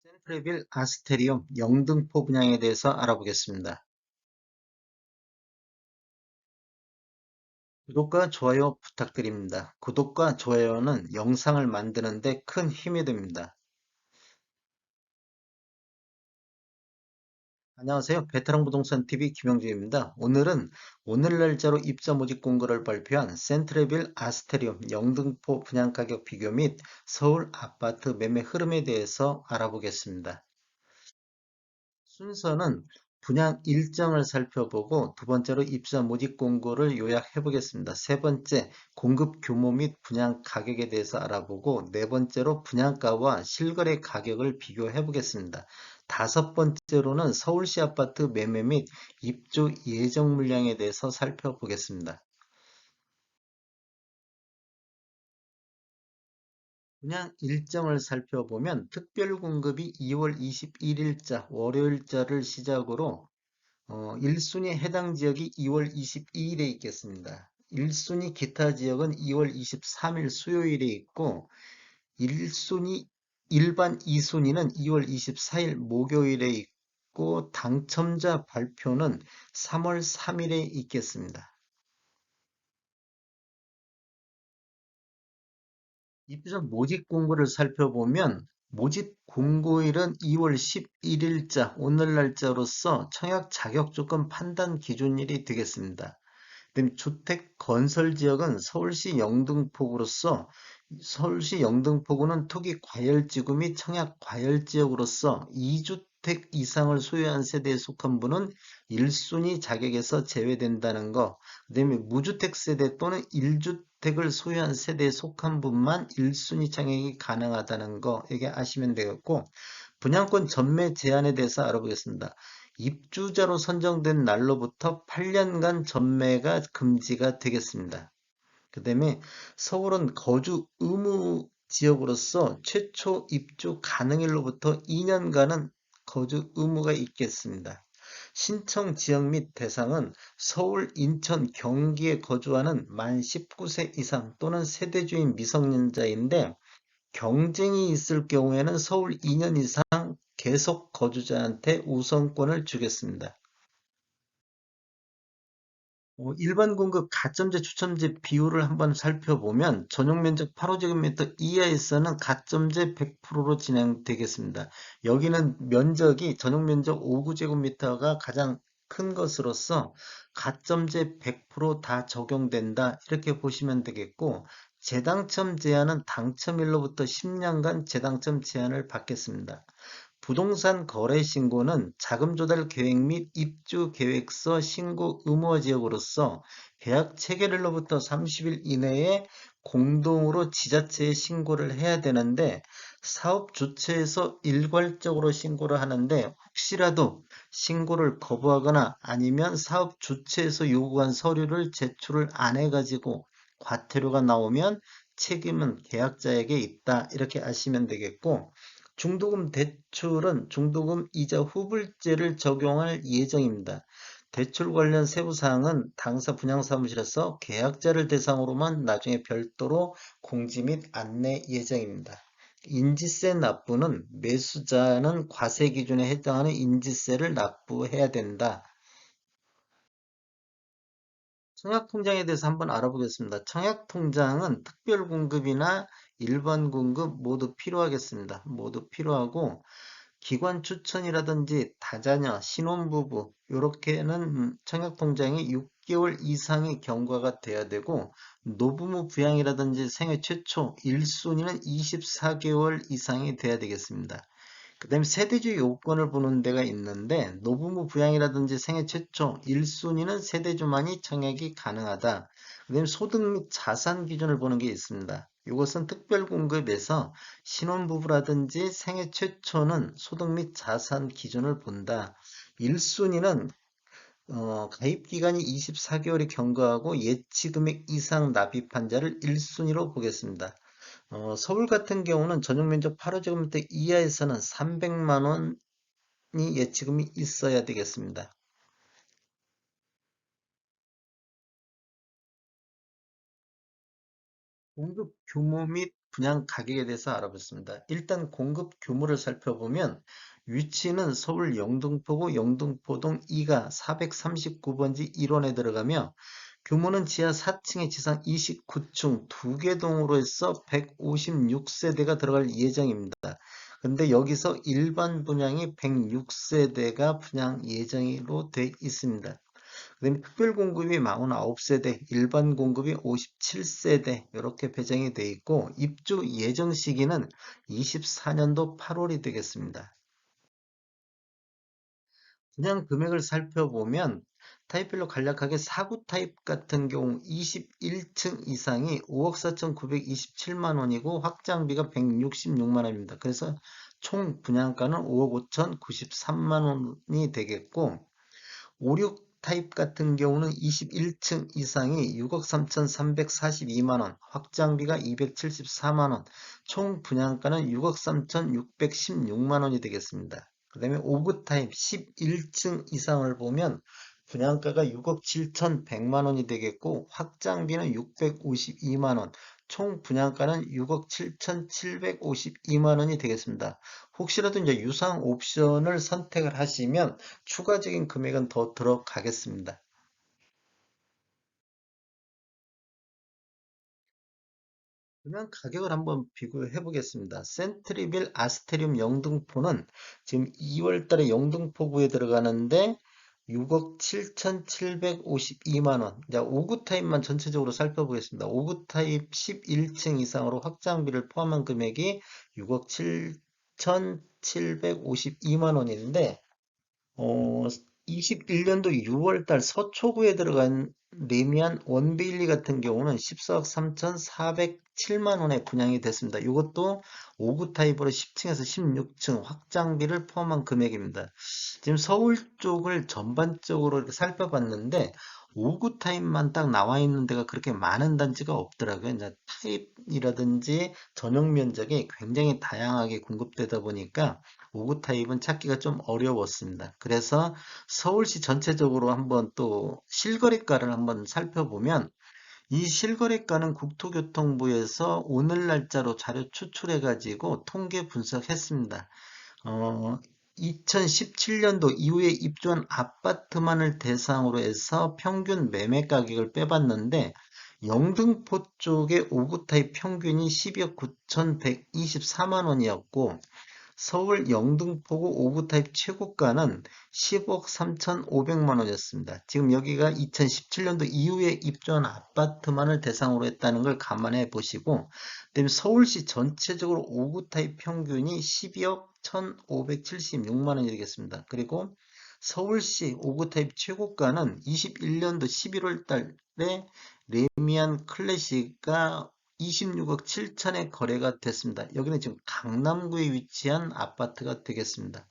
센트레빌 아스테리움 영등포 분양에 대해서 알아보겠습니다. 구독과 좋아요 부탁드립니다. 구독과 좋아요는 영상을 만드는 데 큰 힘이 됩니다. 안녕하세요. 베테랑 부동산 TV 김영주입니다. 오늘은 오늘 날짜로 입자 모집 공고를 발표한 센트레빌 아스테리움 영등포 분양 가격 비교 및 서울 아파트 매매 흐름에 대해서 알아보겠습니다. 순서는 분양 일정을 살펴보고 두 번째로 입사 모집 공고를 요약해 보겠습니다. 세 번째, 공급 규모 및 분양 가격에 대해서 알아보고 네 번째로 분양가와 실거래 가격을 비교해 보겠습니다. 다섯 번째로는 서울시 아파트 매매 및 입주 예정 물량에 대해서 살펴보겠습니다. 분양 일정을 살펴보면 특별 공급이 2월 21일자 월요일자를 시작으로 1순위 해당 지역이 2월 22일에 있겠습니다. 1순위 기타 지역은 2월 23일 수요일에 있고 1순위 일반 2순위는 2월 24일 목요일에 있고 당첨자 발표는 3월 3일에 있겠습니다. 입주자 모집 공고를 살펴보면 모집 공고일은 2월 11일자 오늘 날짜로서 청약 자격 조건 판단 기준일이 되겠습니다. 그다음 주택 건설 지역은 서울시 영등포구로서 서울시 영등포구는 토기 과열지구 및 청약 과열지역으로서 2주택 이상을 소유한 세대에 속한 분은 1순위 자격에서 제외된다는 거. 그다음에 무주택 세대 또는 1주택을 소유한 세대에 속한 분만 1순위 청약이 가능하다는 거. 이게 아시면 되겠고 분양권 전매 제한에 대해서 알아보겠습니다. 입주자로 선정된 날로부터 8년간 전매가 금지가 되겠습니다. 그 다음에 서울은 거주 의무 지역으로서 최초 입주 가능일로부터 2년간은 거주 의무가 있겠습니다. 신청 지역 및 대상은 서울, 인천, 경기에 거주하는 만 19세 이상 또는 세대주인 미성년자인데 경쟁이 있을 경우에는 서울 2년 이상 계속 거주자한테 우선권을 주겠습니다. 일반 공급 가점제 추첨제 비율을 한번 살펴보면 전용 면적 8호제곱미터 이하에서는 가점제 100%로 진행되겠습니다. 여기는 면적이 전용 면적 5구제곱미터가 가장 큰 것으로서 가점제 100%다 적용된다 이렇게 보시면 되겠고 재당첨 제한은 당첨일로부터 10년간 재당첨 제한을 받겠습니다. 부동산 거래 신고는 자금 조달 계획 및 입주 계획서 신고 의무 지역으로서 계약 체결일로부터 30일 이내에 공동으로 지자체에 신고를 해야 되는데 사업 주체에서 일괄적으로 신고를 하는데 혹시라도 신고를 거부하거나 아니면 사업 주체에서 요구한 서류를 제출을 안 해가지고 과태료가 나오면 책임은 계약자에게 있다 이렇게 아시면 되겠고 중도금 대출은 중도금 이자 후불제를 적용할 예정입니다. 대출 관련 세부 사항은 당사 분양사무실에서 계약자를 대상으로만 나중에 별도로 공지 및 안내 예정입니다. 인지세 납부는 매수자는 과세 기준에 해당하는 인지세를 납부해야 된다. 청약통장에 대해서 한번 알아보겠습니다. 청약통장은 특별공급이나 일반 공급 모두 필요하겠습니다. 모두 필요하고 기관 추천이라든지 다자녀, 신혼부부 이렇게는 청약통장이 6개월 이상의 경과가 돼야 되고 노부모 부양이라든지 생애 최초 1순위는 24개월 이상이 돼야 되겠습니다. 그 다음에 세대주의 요건을 보는 데가 있는데 노부모 부양이라든지 생애 최초 1순위는 세대주만이 청약이 가능하다. 그 다음에 소득 및 자산 기준을 보는 게 있습니다. 이것은 특별공급에서 신혼부부라든지 생애 최초는 소득 및 자산 기준을 본다. 1순위는 가입 기간이 24개월이 경과하고 예치 금액 이상 납입한 자를 1순위로 보겠습니다. 서울 같은 경우는 전용 면적 8호제곱미터 이하에서는 300만 원이 예치금이 있어야 되겠습니다. 공급 규모 및 분양 가격에 대해서 알아보겠습니다. 일단 공급 규모를 살펴보면 위치는 서울 영등포구 영등포동 2가 439번지 1원에 들어가며 규모는 지하 4층에 지상 29층 2개 동으로 해서 156세대가 들어갈 예정입니다. 근데 여기서 일반 분양이 106세대가 분양 예정으로 돼 있습니다. 그다음에 특별 공급이 49세대, 일반 공급이 57세대 이렇게 배정이 돼 있고 입주 예정 시기는 24년도 8월이 되겠습니다. 분양 금액을 살펴보면 타입별로 간략하게 4구 타입 같은 경우 21층 이상이 5억 4,927만 원이고 확장비가 166만 원입니다. 그래서 총 분양가는 5억 5,093만 원이 되겠고 5, 6 타입 같은 경우는 21층 이상이 6억 3,342만 원, 확장비가 274만 원, 총 분양가는 6억 3,616만 원이 되겠습니다. 그 다음에 5구 타입 11층 이상을 보면 분양가가 6억 7,100만 원이 되겠고 확장비는 652만 원, 총 분양가는 6억 7,752만 원이 되겠습니다. 혹시라도 이제 유상 옵션을 선택을 하시면 추가적인 금액은 더 들어가겠습니다. 그러면 가격을 한번 비교해 보겠습니다. 센트리빌 아스테리움 영등포는 지금 2월 달에 영등포구에 들어가는데 6억 7,752만 원. 자, 5구 타입만 전체적으로 살펴보겠습니다. 5구 타입 11층 이상으로 확장비를 포함한 금액이 6억 7,752만 원인데 21년도 6월달 서초구에 들어간 레미안 원베일리 같은 경우는 14억 3,407만 원에 분양이 됐습니다. 이것도 5구 타입으로 10층에서 16층 확장비를 포함한 금액입니다. 지금 서울 쪽을 전반적으로 이렇게 살펴봤는데 5구 타입만 딱 나와 있는 데가 그렇게 많은 단지가 없더라고요. 이제 타입이라든지 전용 면적이 굉장히 다양하게 공급되다 보니까 5구 타입은 찾기가 좀 어려웠습니다. 그래서 서울시 전체적으로 한번 또 실거래가를 한번 살펴보면 이 실거래가는 국토교통부에서 오늘 날짜로 자료 추출해 가지고 통계 분석했습니다. 어, 2017년도 이후에 입주한 아파트만을 대상으로 해서 평균 매매 가격을 빼봤는데 영등포 쪽의 5구 타입 평균이 12억 9,124만 원이었고 서울 영등포구 5구 타입 최고가는 10억 3,500만 원이었습니다. 지금 여기가 2017년도 이후에 입주한 아파트만을 대상으로 했다는 걸 감안해 보시고, 그다음에 서울시 전체적으로 5구 타입 평균이 12억 1,576만 원이 되겠습니다. 그리고 서울시 5구 타입 최고가는 21년도 11월 달에 레미안 클래식가 26억 7천에 거래가 됐습니다. 여기는 지금 강남구에 위치한 아파트가 되겠습니다.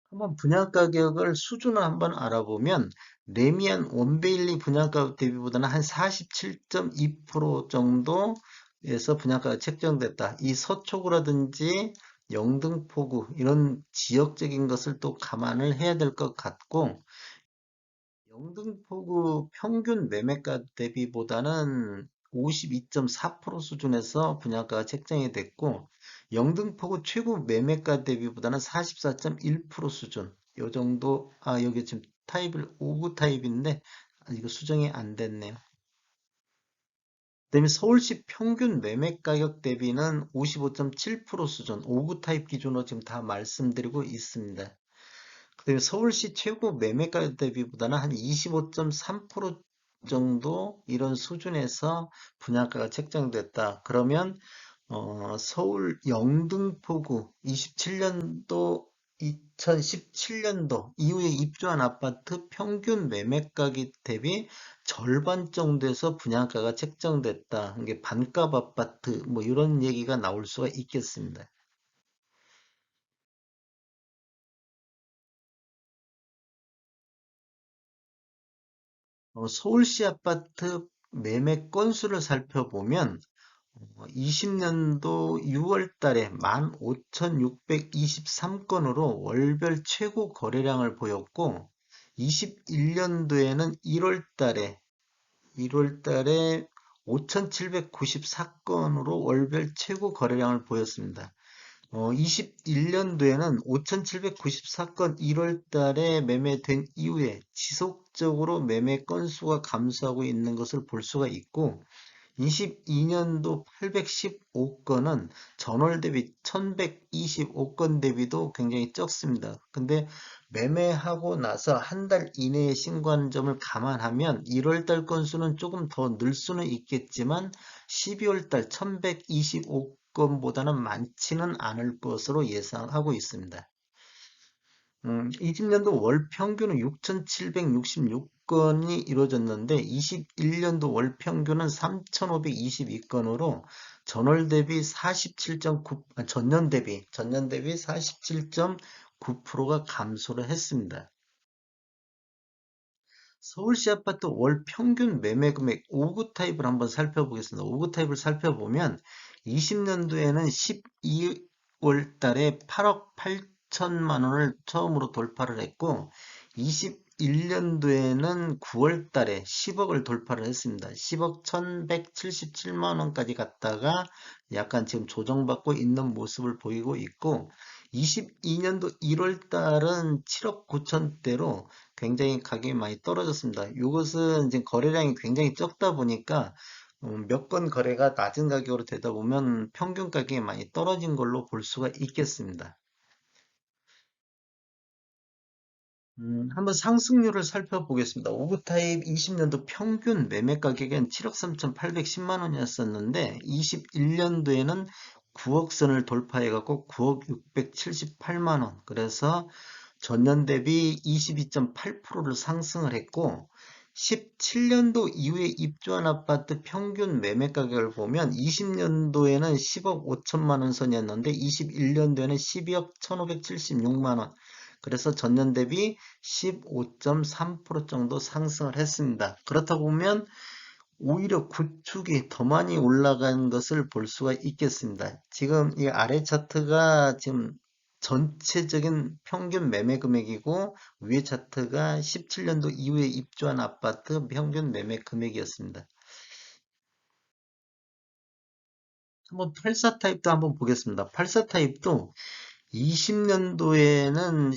한번 분양 가격을 수준을 한번 알아보면 레미안 원베일리 분양가 대비보다는 한 47.2% 정도에서 분양가가 책정됐다. 이 서초구라든지 영등포구 이런 지역적인 것을 또 감안을 해야 될 것 같고 영등포구 평균 매매가 대비보다는 52.4% 수준에서 분양가가 책정이 됐고 영등포구 최고 매매가 대비보다는 44.1% 수준 요 정도 여기 지금 타입을 5구 타입인데 이거 수정이 안 됐네요. 그다음에 서울시 평균 매매 가격 대비는 55.7% 수준 5구 타입 기준으로 지금 다 말씀드리고 있습니다. 그다음에 서울시 최고 매매가 대비보다는 한 25.3% 정도 이런 수준에서 분양가가 책정됐다. 그러면 서울 영등포구 27년도 2017년도 이후에 입주한 아파트 평균 매매 가격 대비 절반 정도에서 분양가가 책정됐다. 이게 반값 아파트 뭐 이런 얘기가 나올 수가 있겠습니다. 서울시 아파트 매매 건수를 살펴보면 20년도 6월 달에 15,623건으로 월별 최고 거래량을 보였고 21년도에는 1월 달에 5,794건으로 월별 최고 거래량을 보였습니다. 21년도에는 5,794건 1월 달에 매매된 이후에 지속적으로 매매 건수가 감소하고 있는 것을 볼 수가 있고, 22년도 815건은 전월 대비 1125건 대비도 굉장히 적습니다. 근데 매매하고 나서 한 달 이내에 신고한 점을 감안하면 1월 달 건수는 조금 더 늘 수는 있겠지만 12월 달 1125건보다는 많지는 않을 것으로 예상하고 있습니다. 20년도 월 평균은 6,766건이 이루어졌는데 21년도 월 평균은 3,522건으로 전월 대비 47.9, 전년 대비 47.9%가 감소를 했습니다. 서울시 아파트 월 평균 매매 금액 5구 타입을 한번 살펴보겠습니다. 5구 타입을 살펴보면 20년도에는 12월 달에 8억 8천만 원을 처음으로 돌파를 했고 21년도에는 9월 달에 10억을 돌파를 했습니다. 10억 1177만 원까지 갔다가 약간 지금 조정받고 있는 모습을 보이고 있고 22년도 1월 달은 7억 9천대로 굉장히 가격이 많이 떨어졌습니다. 이것은 이제 거래량이 굉장히 적다 보니까 몇 건 거래가 낮은 가격으로 되다 보면 평균 가격이 많이 떨어진 걸로 볼 수가 있겠습니다. 한번 상승률을 살펴보겠습니다. 오브 타입 20년도 평균 매매 가격은 7억 3,810만 원이었었는데 21년도에는 9억 선을 돌파해갖고 9억 678만 원. 그래서 전년 대비 22.8%를 상승을 했고 17년도 이후에 입주한 아파트 평균 매매 가격을 보면 20년도에는 10억 5천만 원 선이었는데 21년도에는 12억 1,576만 원. 그래서 전년 대비 15.3% 정도 상승을 했습니다. 그렇다 보면 오히려 구축이 더 많이 올라간 것을 볼 수가 있겠습니다. 지금 이 아래 차트가 지금 전체적인 평균 매매 금액이고 위에 차트가 17년도 이후에 입주한 아파트 평균 매매 금액이었습니다. 한번 84 타입도 한번 보겠습니다. 84 타입도 20년도에는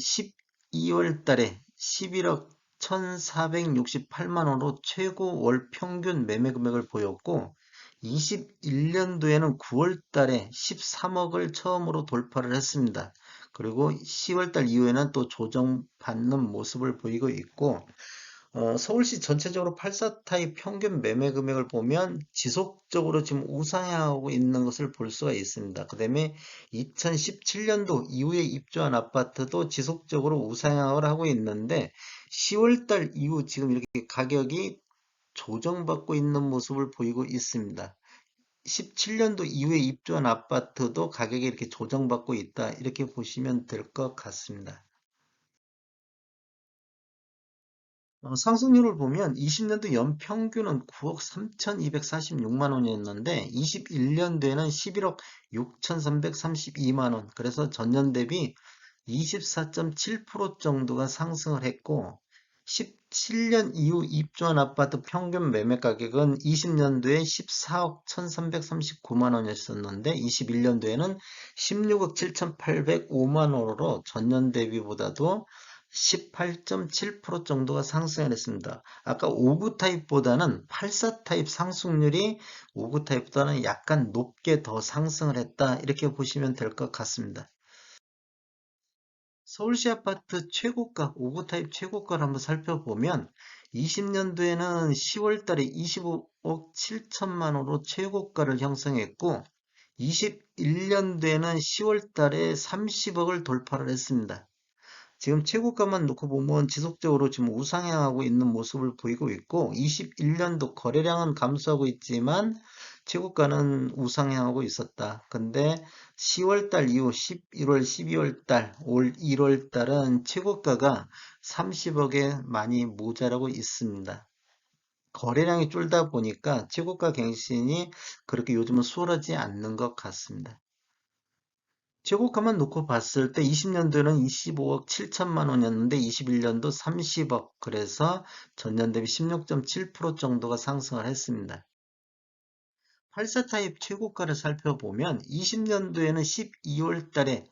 12월 달에 11억 1,468만 원으로 최고 월 평균 매매 금액을 보였고 21년도에는 9월 달에 13억을 처음으로 돌파를 했습니다. 그리고 10월 달 이후에는 또 조정받는 모습을 보이고 있고 서울시 전체적으로 84 타입 평균 매매 금액을 보면 지속적으로 지금 우상향하고 있는 것을 볼 수가 있습니다. 그 다음에 2017년도 이후에 입주한 아파트도 지속적으로 우상향을 하고 있는데 10월 달 이후 지금 이렇게 가격이 조정받고 있는 모습을 보이고 있습니다. 17년도 이후에 입주한 아파트도 가격이 이렇게 조정받고 있다. 이렇게 보시면 될 것 같습니다. 상승률을 보면 20년도 연평균은 9억 3,246만 원이었는데 21년도에는 11억 6,332만 원. 그래서 전년 대비 24.7% 정도가 상승을 했고 17년 이후 입주한 아파트 평균 매매 가격은 20년도에 14억 1,339만 원이었었는데 21년도에는 16억 7,805만 원으로 전년 대비보다도 18.7% 정도가 상승을 했습니다. 아까 5구 타입보다는 84 타입 상승률이 5구 타입보다는 약간 높게 더 상승을 했다. 이렇게 보시면 될 것 같습니다. 서울시 아파트 최고가, 5구 타입 최고가를 한번 살펴보면 20년도에는 10월 달에 25억 7천만 원으로 최고가를 형성했고 21년도에는 10월 달에 30억을 돌파를 했습니다. 지금 최고가만 놓고 보면 지속적으로 지금 우상향하고 있는 모습을 보이고 있고 21년도 거래량은 감소하고 있지만 최고가는 우상향하고 있었다. 근데 10월 달 이후 11월, 12월 달, 올 1월 달은 최고가가 30억에 많이 모자라고 있습니다. 거래량이 줄다 보니까 최고가 갱신이 그렇게 요즘은 수월하지 않는 것 같습니다. 최고가만 놓고 봤을 때 20년도에는 25억 7천만 원이었는데 21년도 30억 그래서 전년 대비 16.7% 정도가 상승을 했습니다. 84 타입 최고가를 살펴보면 20년도에는 12월 달에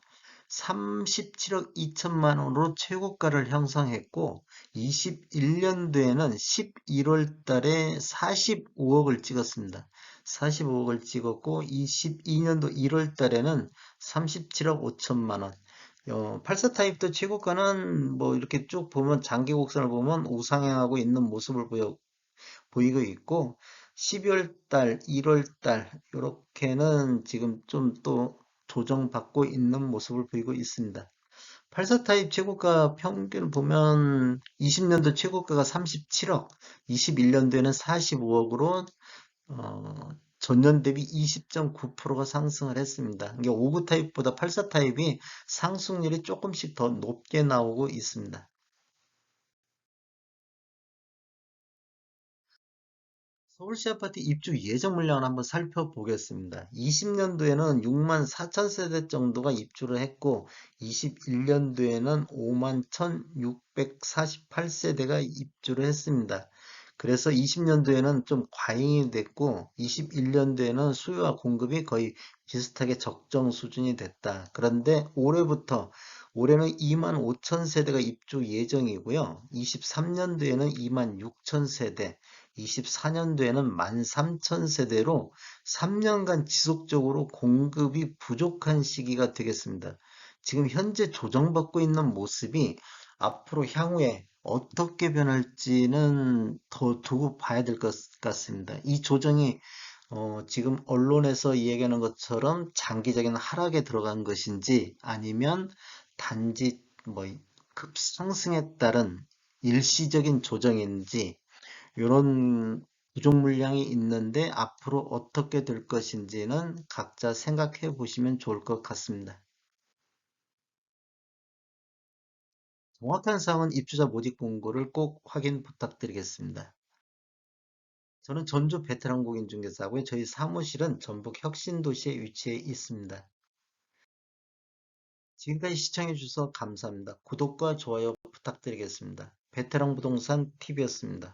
37억 2천만 원으로 최고가를 형성했고 21년도에는 11월 달에 45억을 찍었습니다. 45억을 찍었고 22년도 1월 달에는 37억 5천만 원. 84 타입도 최고가는 뭐 이렇게 쭉 보면 장기 곡선을 보면 우상향하고 있는 모습을 보이고 있고 12월 달, 1월 달 이렇게는 지금 좀 또 조정받고 있는 모습을 보이고 있습니다. 84 타입 최고가 평균 보면 20년도 최고가가 37억, 21년도에는 45억으로 전년 대비 20.9%가 상승을 했습니다. 이게 59 타입보다 84 타입이 상승률이 조금씩 더 높게 나오고 있습니다. 서울시 아파트 입주 예정 물량을 한번 살펴보겠습니다. 20년도에는 6만 4천 세대 정도가 입주를 했고, 21년도에는 5만 1,648세대가 입주를 했습니다. 그래서 20년도에는 좀 과잉이 됐고, 21년도에는 수요와 공급이 거의 비슷하게 적정 수준이 됐다. 그런데 올해는 2만 5천 세대가 입주 예정이고요. 23년도에는 2만 6천 세대, 24년도에는 13,000세대로 3년간 지속적으로 공급이 부족한 시기가 되겠습니다. 지금 현재 조정받고 있는 모습이 앞으로 향후에 어떻게 변할지는 더 두고 봐야 될 것 같습니다. 이 조정이 지금 언론에서 이야기하는 것처럼 장기적인 하락에 들어간 것인지 아니면 단지 뭐 급상승에 따른 일시적인 조정인지 이런 부족 물량이 있는데 앞으로 어떻게 될 것인지는 각자 생각해 보시면 좋을 것 같습니다. 정확한 사항은 입주자 모집 공고를 꼭 확인 부탁드리겠습니다. 저는 전주 베테랑 공인중개사고요. 저희 사무실은 전북 혁신도시에 위치해 있습니다. 지금까지 시청해 주셔서 감사합니다. 구독과 좋아요 부탁드리겠습니다. 베테랑 부동산 TV였습니다.